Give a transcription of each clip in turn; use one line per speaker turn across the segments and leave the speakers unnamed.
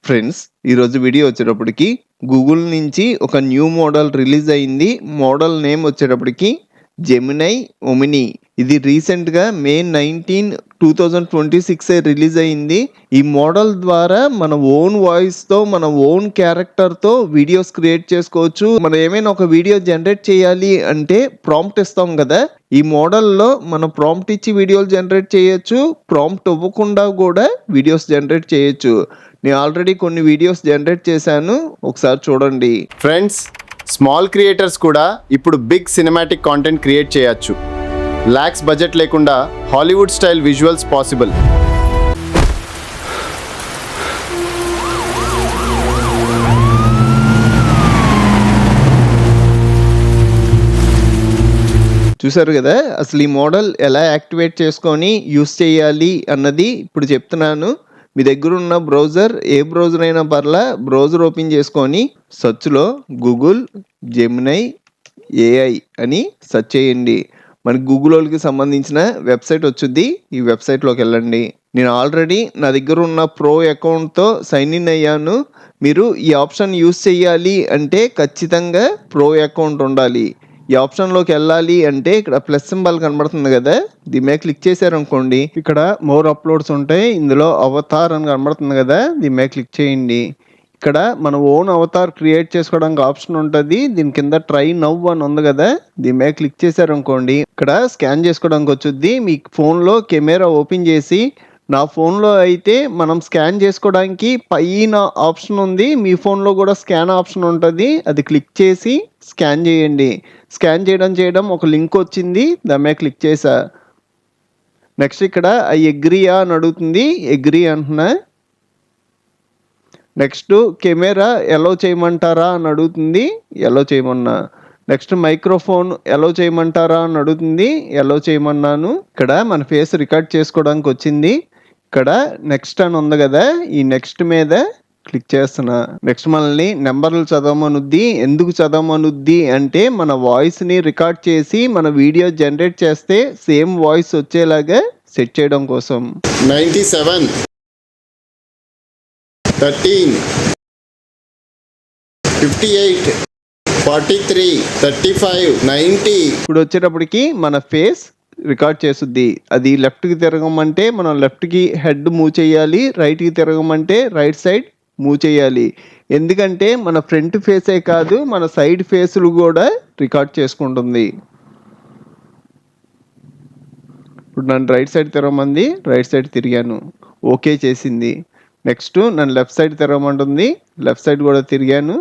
Friends, ఈరోజు video వచ్చేటప్పటికి Google నుంచి ఒక న్యూ మోడల్ రిలీజ్ అయింది. మోడల్ నేమ్ వచ్చేటప్పటికి జెమినై ఒమిని. ఇది రీసెంట్గా మే 19, 2026 రిలీజ్ అయింది. ఈ మోడల్ ద్వారా మన ఓన్ వాయిస్తో మన ఓన్ క్యారెక్టర్తో వీడియోస్ క్రియేట్ చేసుకోవచ్చు. మనం ఏమైనా ఒక వీడియో జనరేట్ చేయాలి అంటే ప్రాంప్ట్ ఇస్తాం కదా, ఈ మోడల్లో మనం ప్రాంప్ట్ ఇచ్చి వీడియోలు జనరేట్ చేయొచ్చు, ప్రాంప్ట్ ఇవ్వకుండా కూడా వీడియోస్ జనరేట్ చేయొచ్చు. నేను ఆల్రెడీ కొన్ని వీడియోస్ జనరేట్ చేశాను, ఒకసారి చూడండి.
ఫ్రెండ్స్, స్మాల్ క్రియేటర్స్ కూడా ఇప్పుడు బిగ్ సినిమాటిక్ కాంటెంట్ క్రియేట్ చేయొచ్చు. లాక్స్ బడ్జెట్ లేకుండా హాలీవుడ్ స్టైల్ విజువల్స్ పాసిబుల్.
చూసారు కదా, అసలు ఈ మోడల్ ఎలా యాక్టివేట్ చేసుకొని యూస్ చేయాలి అన్నది ఇప్పుడు చెప్తున్నాను. మీ దగ్గర ఉన్న బ్రౌజర్ ఏ బ్రౌజర్ అయినా పర్లా, బ్రౌజర్ ఓపెన్ చేసుకొని సర్చ్లో గూగుల్ జెమినై ఏఐ అని సెర్చ్ చేయండి. మనకి గూగుల్ వాళ్ళకి సంబంధించిన వెబ్సైట్ వచ్చుద్ది. ఈ వెబ్సైట్లోకి వెళ్ళండి. నేను ఆల్రెడీ నా దగ్గర ఉన్న ప్రో అకౌంట్తో సైన్ ఇన్ అయ్యాను. మీరు ఈ ఆప్షన్ యూస్ చేయాలి అంటే ఖచ్చితంగా ప్రో అకౌంట్ ఉండాలి. ఈ ఆప్షన్లోకి వెళ్ళాలి అంటే ఇక్కడ ప్లస్ సింబల్ కనబడుతుంది కదా, దీని మీద క్లిక్ చేశారనుకోండి, ఇక్కడ మోర్ అప్లోడ్స్ ఉంటాయి. ఇందులో అవతార్ అని కనబడుతుంది కదా, దీని మీద క్లిక్ చేయండి. ఇక్కడ మన ఓన్ అవతార్ క్రియేట్ చేసుకోవడానికి ఆప్షన్ ఉంటుంది. దీని కింద ట్రై నవ్ అని ఉంది కదా, దీని మీద క్లిక్ చేశారనుకోండి, ఇక్కడ స్కాన్ చేసుకోవడానికి వచ్చుద్ది. మీ ఫోన్లో కెమెరా ఓపెన్ చేసి, నా ఫోన్లో అయితే మనం స్కాన్ చేసుకోవడానికి పైన ఆప్షన్ ఉంది, మీ ఫోన్లో కూడా స్కాన్ ఆప్షన్ ఉంటుంది. అది క్లిక్ చేసి స్కాన్ చేయండి. స్కాన్ చేయడం ఒక లింక్ వచ్చింది, దాని మీద క్లిక్ చేసా. నెక్స్ట్ ఇక్కడ ఎగ్రీయా అని అడుగుతుంది, ఎగ్రీ అంటున్నా. నెక్స్ట్ కెమెరా ఎలో చేయమంటారా అని అడుగుతుంది, ఎలో చేయమన్నా. నెక్స్ట్ మైక్రోఫోన్ ఎలో చేయమంటారా అని అడుగుతుంది, ఎలో చేయమన్నాను. ఇక్కడ మన ఫేస్ రికార్డ్ చేసుకోవడానికి వచ్చింది. ఇక్కడ నెక్స్ట్ అని ఉంది కదా, ఈ నెక్స్ట్ మీద క్లిక్ చేస్తున్నా. నెక్స్ట్ మనల్ని నెంబర్లు చదవమనుద్ది. ఎందుకు చదవమనుద్ది అంటే మన వాయిస్ని రికార్డ్ చేసి మన వీడియో జనరేట్ చేస్తే సేమ్ వాయిస్ వచ్చేలాగా సెట్ చేయడం కోసం.
97, 13, 58, 43, 35, 90.
ఇప్పుడు వచ్చేటప్పటికి మన ఫేస్ రికార్డ్ చేస్తుంది. అది లెఫ్ట్కి తిరగమంటే మనం లెఫ్ట్కి హెడ్ మూవ్ చేయాలి, రైట్కి తిరగమంటే రైట్ సైడ్ మూవ్ చేయాలి. ఎందుకంటే మన ఫ్రంట్ ఫేసే కాదు, మన సైడ్ ఫేసులు కూడా రికార్డ్ చేసుకుంటుంది. ఇప్పుడు నన్ను రైట్ సైడ్ తిరగమంది, రైట్ సైడ్ తిరిగాను, ఓకే చేసింది. నెక్స్ట్ నన్ను లెఫ్ట్ సైడ్ తిరగమంటుంది, లెఫ్ట్ సైడ్ కూడా తిరిగాను,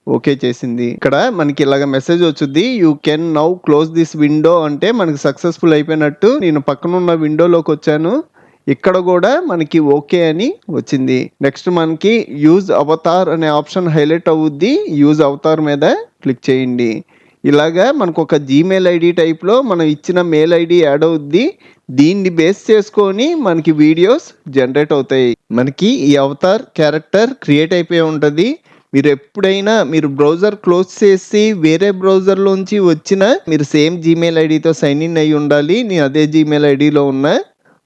ఓకే చేసింది. ఇక్కడ మనకి ఇలాగ మెసేజ్ వచ్చుద్ది, you can now close this window అంటే మనకి సక్సెస్ఫుల్ అయిపోయినట్టు. నేను పక్కన ఉన్న విండోలోకి వచ్చాను, ఇక్కడ కూడా మనకి ఓకే అని వచ్చింది. నెక్స్ట్ మనకి యూజ్ అవతార్ అనే ఆప్షన్ హైలైట్ అవుద్ది, యూజ్ అవతార్ మీద క్లిక్ చేయండి. ఇలాగా మనకు ఒక జీమెయిల్ ఐడి టైప్లో మనం ఇచ్చిన మెయిల్ ఐడి యాడ్ అవుద్ది. దీన్ని బేస్ చేసుకొని మనకి వీడియోస్ జనరేట్ అవుతాయి. మనకి ఈ అవతార్ క్యారెక్టర్ క్రియేట్ అయిపోయి ఉంటుంది. మీరు ఎప్పుడైనా మీరు బ్రౌజర్ క్లోజ్ చేసి వేరే బ్రౌజర్లోంచి వచ్చిన మీరు సేమ్ జీమెయిల్ ఐడితో సైన్ ఇన్ అయ్యి ఉండాలి. నేను అదే జీమెయిల్ ఐడిలో ఉన్న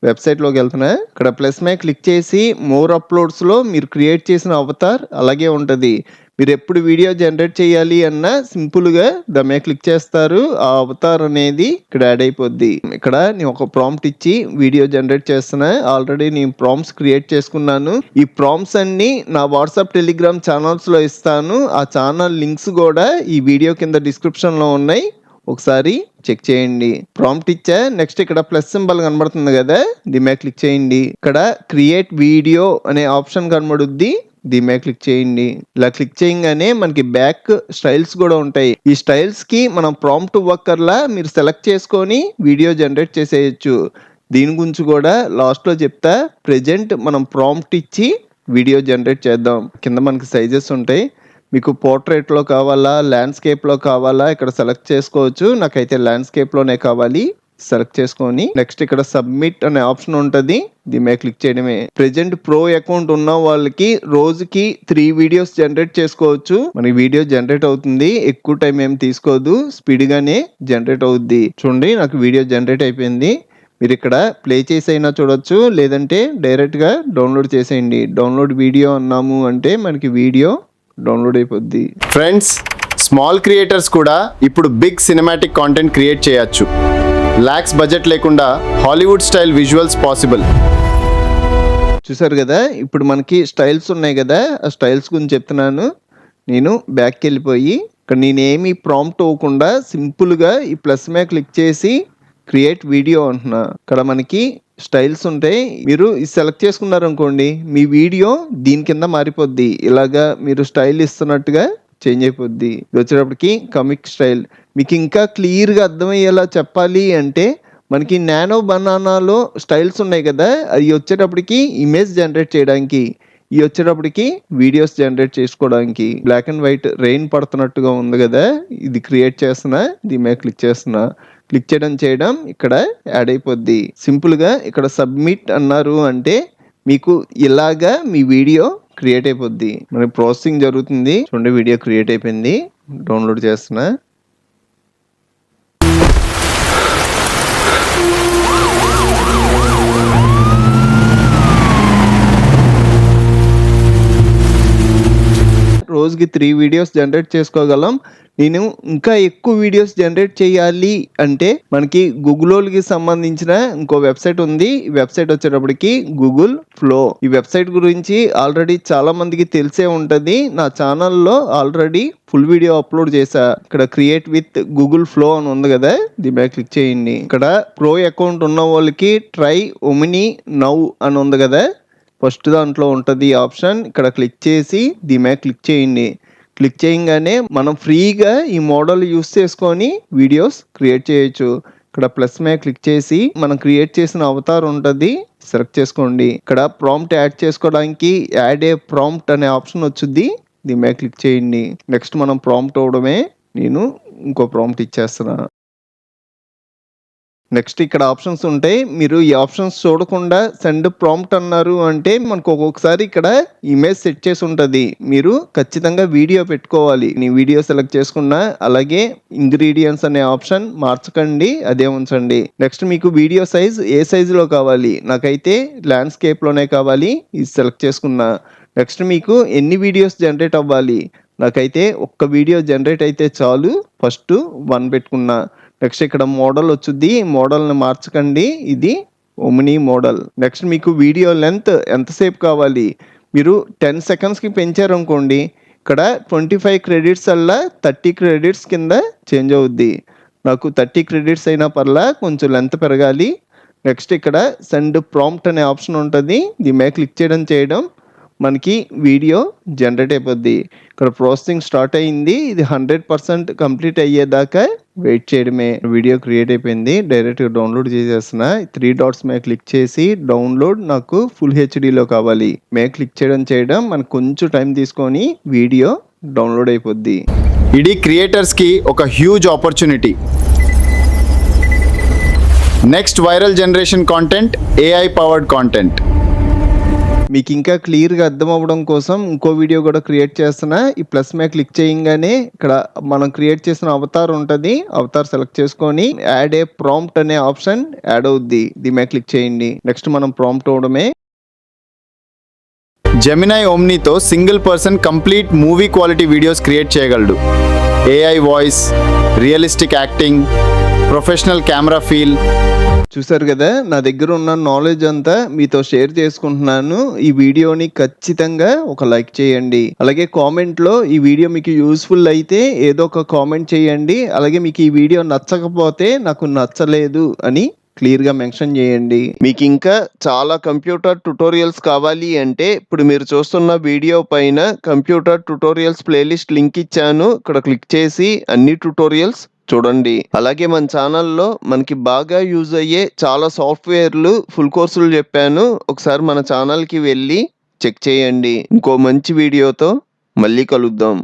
వెబ్సైట్లోకి వెళ్తున్నా. ఇక్కడ ప్లస్ మీద క్లిక్ చేసి మోర్ అప్లోడ్స్లో మీరు క్రియేట్ చేసిన అవతార్ అలాగే ఉంటుంది. మీరు ఎప్పుడు వీడియో జనరేట్ చేయాలి అన్నా సింపుల్గా దాని మీద క్లిక్ చేస్తారు, ఆ అవతార్ అనేది ఇక్కడ యాడ్ అయిపోద్ది. ఇక్కడ నేను ఒక ప్రాంప్ట్ ఇచ్చి వీడియో జనరేట్ చేస్తున్నా. ఆల్రెడీ నేను ప్రాంప్ట్స్ క్రియేట్ చేసుకున్నాను. ఈ ప్రాంప్ట్స్ అన్ని నా వాట్సాప్ టెలిగ్రామ్ ఛానల్స్లో ఇస్తాను. ఆ ఛానల్ లింక్స్ కూడా ఈ వీడియో కింద డిస్క్రిప్షన్లో ఉన్నాయి, ఒకసారి చెక్ చేయండి. ప్రాంప్ట్ ఇచ్చా. నెక్స్ట్ ఇక్కడ ప్లస్ సింబల్ కనబడుతుంది కదా, దీని మీద క్లిక్ చేయండి. ఇక్కడ క్రియేట్ వీడియో అనే ఆప్షన్ కనబడుద్ది, దీని మీద క్లిక్ చేయండి. ఇలా క్లిక్ చేయగానే మనకి బ్యాక్ స్టైల్స్ కూడా ఉంటాయి. ఈ స్టైల్స్ కి మనం ప్రాంప్ట్ ఇవ్వక్కర్లా, మీరు సెలెక్ట్ చేసుకొని వీడియో జనరేట్ చేసేయచ్చు. దీని గురించి కూడా లాస్ట్లో చెప్తా. ప్రెజెంట్ మనం ప్రాంప్ట్ ఇచ్చి వీడియో జనరేట్ చేద్దాం. కింద మనకి సైజెస్ ఉంటాయి. మీకు పోర్ట్రేట్లో కావాలా, ల్యాండ్స్కేప్లో కావాలా, ఇక్కడ సెలెక్ట్ చేసుకోవచ్చు. నాకైతే ల్యాండ్స్కేప్లోనే కావాలి, సెలెక్ట్ చేసుకొని నెక్స్ట్ ఇక్కడ సబ్మిట్ అనే ఆప్షన్ ఉంటుంది, దీని మీద క్లిక్ చేయడమే. ప్రెజెంట్ ప్రో అకౌంట్ ఉన్న వాళ్ళకి రోజుకి 3 వీడియోస్ జనరేట్ చేసుకోవచ్చు. మనకి వీడియో జనరేట్ అవుతుంది, ఎక్కువ టైం ఏం తీసుకోదు, స్పీడ్గానే జనరేట్ అవుద్ది. చూడండి, నాకు వీడియో జనరేట్ అయిపోయింది. మీరు ఇక్కడ ప్లే చేసి అయినా చూడొచ్చు, లేదంటే డైరెక్ట్గా డౌన్లోడ్ చేసేయండి. డౌన్లోడ్ వీడియో అన్నాము అంటే మనకి వీడియో డౌన్లోడ్ అయిపోద్ది.
ఫ్రెండ్స్, స్మాల్ క్రియేటర్స్ కూడా ఇప్పుడు బిగ్ సినిమాటిక్ కాంటెంట్ క్రియేట్ చేయొచ్చు. లాక్స్ బడ్జెట్ లేకుండా హాలీవుడ్ స్టైల్ విజువల్స్ పాసిబుల్.
చూసారు కదా, ఇప్పుడు మనకి స్టైల్స్ ఉన్నాయి కదా, ఆ స్టైల్స్ గురించి చెప్తున్నాను. నేను బ్యాక్కి వెళ్ళిపోయి ఇక్కడ నేనేమి ప్రాంప్ట్ అవ్వకుండా సింపుల్గా ఈ ప్లస్ మీద క్లిక్ చేసి క్రియేట్ వీడియో అంటున్నా. ఇక్కడ మనకి స్టైల్స్ ఉంటాయి. మీరు ఇది సెలెక్ట్ చేసుకున్నారు అనుకోండి, మీ వీడియో దీని కింద మారిపోద్ది. ఇలాగా మీరు స్టైల్ ఇస్తున్నట్టుగా చేంజ్ అయిపోద్ది. ఇది వచ్చేటప్పటికి కమిక్ స్టైల్. మీకు ఇంకా క్లియర్గా అర్థమయ్యేలా చెప్పాలి అంటే మనకి నానో బనానాలో స్టైల్స్ ఉన్నాయి కదా, అవి వచ్చేటప్పటికి ఇమేజ్ జనరేట్ చేయడానికి, ఇవి వచ్చేటప్పటికి వీడియోస్ జనరేట్ చేసుకోవడానికి. బ్లాక్ అండ్ వైట్ రెయిన్ పడుతున్నట్టుగా ఉంది కదా, ఇది క్రియేట్ చేస్తున్నా. దీని మీద క్లిక్ చేస్తున్నా. క్లిక్ చేయడం ఇక్కడ యాడ్ అయిపోద్ది. సింపుల్గా ఇక్కడ సబ్మిట్ అన్నారు అంటే మీకు ఇలాగా మీ వీడియో క్రియేట్ అయిపోద్ది. మనకి ప్రాసెసింగ్ జరుగుతుంది. చూడండి, వీడియో క్రియేట్ అయిపోయింది. డౌన్లోడ్ చేస్తున్నా. రోజుకి 3 వీడియోస్ జనరేట్ చేసుకోగలం. నేను ఇంకా ఎక్కువ వీడియోస్ జనరేట్ చేయాలి అంటే మనకి గూగుల్కి సంబంధించిన ఇంకో వెబ్సైట్ ఉంది. ఈ వెబ్సైట్ వచ్చేటప్పటికి గూగుల్ ఫ్లో. ఈ వెబ్సైట్ గురించి ఆల్రెడీ చాలా మందికి తెలిసే ఉంటుంది. నా ఛానల్లో ఆల్రెడీ ఫుల్ వీడియో అప్లోడ్ చేశా. ఇక్కడ క్రియేట్ విత్ గూగుల్ ఫ్లో అని ఉంది కదా, దీని మీద క్లిక్ చేయండి. ఇక్కడ ప్రో అకౌంట్ ఉన్న వాళ్ళకి ట్రై ఒమిని నౌ అని ఉంది కదా, ఫస్ట్ దాంట్లో ఉంటుంది ఆప్షన్. ఇక్కడ క్లిక్ చేసి దీని మీద క్లిక్ చేయండి. క్లిక్ చేయగానే మనం ఫ్రీగా ఈ మోడల్ యూస్ చేసుకొని వీడియోస్ క్రియేట్ చేయొచ్చు. ఇక్కడ ప్లస్ మీద క్లిక్ చేసి మనం క్రియేట్ చేసిన అవతార్ ఉంటుంది, సెలెక్ట్ చేసుకోండి. ఇక్కడ ప్రాంప్ట్ యాడ్ చేసుకోవడానికి యాడ్ ఏ ప్రాంప్ట్ అనే ఆప్షన్ వచ్చింది, దీని మీద క్లిక్ చేయండి. నెక్స్ట్ మనం ప్రాంప్ట్ అవడమే. నేను ఇంకో ప్రాంప్ట్ ఇచ్చేస్తున్నా. నెక్స్ట్ ఇక్కడ ఆప్షన్స్ ఉంటాయి. మీరు ఈ ఆప్షన్స్ చూడకుండా సెండ్ ప్రాంప్ట్ అన్నారు అంటే మనకు ఒక్కొక్కసారి ఇక్కడ ఇమేజ్ సెట్ చేసి ఉంటుంది. మీరు ఖచ్చితంగా వీడియో పెట్టుకోవాలి. నీ వీడియో సెలెక్ట్ చేసుకున్నా. అలాగే ఇంగ్రీడియంట్స్ అనే ఆప్షన్ మార్చకండి, అదే ఉంచండి. నెక్స్ట్ మీకు వీడియో సైజ్ ఏ సైజులో కావాలి, నాకైతే ల్యాండ్స్కేప్లోనే కావాలి, ఇది సెలెక్ట్ చేసుకున్నా. నెక్స్ట్ మీకు ఎన్ని వీడియోస్ జనరేట్ అవ్వాలి, నాకైతే ఒక్క వీడియో జనరేట్ అయితే చాలు, ఫస్ట్ 1 పెట్టుకున్నా. నెక్స్ట్ ఇక్కడ మోడల్ వచ్చుద్ది, మోడల్ని మార్చకండి, ఇది ఒమిని మోడల్. నెక్స్ట్ మీకు వీడియో లెంత్ ఎంతసేపు కావాలి, మీరు 10 సెకండ్స్కి పెంచారు అనుకోండి, ఇక్కడ 25 క్రెడిట్స్ అలా 30 క్రెడిట్స్ కింద చేంజ్ అవుద్ది. నాకు 30 క్రెడిట్స్ అయినా పర్లా, కొంచెం లెంత్ పెరగాలి. నెక్స్ట్ ఇక్కడ సెండ్ ప్రాంప్ట్ అనే ఆప్షన్ ఉంటుంది, దీని మీద క్లిక్ చేయడం మనకి వీడియో జనరేట్ అయిపోద్ది. ఇక్కడ ప్రాసెసింగ్ స్టార్ట్ అయ్యింది. ఇది 100% కంప్లీట్ అయ్యేదాకా వెయిట్ చేయడమే. వీడియో క్రియేట్ అయిపోయింది. డైరెక్ట్గా డౌన్లోడ్ చేసేస్తున్నా. 3 డాట్స్ మీద క్లిక్ చేసి డౌన్లోడ్, నాకు ఫుల్ హెచ్డీలో కావాలి. మీద క్లిక్ చేయడం మనకు కొంచెం టైం తీసుకొని వీడియో డౌన్లోడ్ అయిపోద్ది.
ఇది క్రియేటర్స్కి ఒక huge opportunity. Next viral generation content, AI powered content.
మీకు ఇంకా క్లియర్గా అర్థం అవ్వడం కోసం ఇంకో వీడియో కూడా క్రియేట్ చేస్తున్నా. ఈ ప్లస్ మీద క్లిక్ చేయగానే ఇక్కడ మనం క్రియేట్ చేసిన అవతార్ ఉంటుంది, అవతార్ సెలెక్ట్ చేసుకొని యాడ్ ఏ ప్రాంప్ట్ అనే ఆప్షన్ యాడ్ అవుద్ది, దీని మీద క్లిక్ చేయండి. నెక్స్ట్ మనం ప్రాంప్ట్ అవడమే.
జెమినై ఓమ్నీతో single person complete movie quality videos create చేయగలడు. AI voice, realistic acting, professional camera feel.
చూసారు కదా, నా దగ్గర ఉన్న నాలెడ్జ్ అంతా మీతో షేర్ చేసుకుంటున్నాను. ఈ వీడియోని ఖచ్చితంగా ఒక లైక్ చేయండి. అలాగే కామెంట్లో ఈ వీడియో మీకు యూస్ఫుల్ అయితే ఏదో ఒక కామెంట్ చేయండి. అలాగే మీకు ఈ వీడియో నచ్చకపోతే నాకు నచ్చలేదు అని క్లియర్గా మెన్షన్ చేయండి. మీకు ఇంకా చాలా కంప్యూటర్ ట్యుటోరియల్స్ కావాలి అంటే ఇప్పుడు మీరు చూస్తున్న వీడియో పైన కంప్యూటర్ ట్యుటోరియల్స్ ప్లేలిస్ట్ లింక్ ఇచ్చాను. ఇక్కడ క్లిక్ చేసి అన్ని ట్యుటోరియల్స్ చూడండి. అలాగే మన ఛానల్లో మనకి బాగా యూజ్ అయ్యే చాలా సాఫ్ట్వేర్లు ఫుల్ కోర్సులు చెప్పాను. ఒకసారి మన ఛానల్కి వెళ్ళి చెక్ చేయండి. ఇంకో మంచి వీడియోతో మళ్ళీ కలుద్దాం.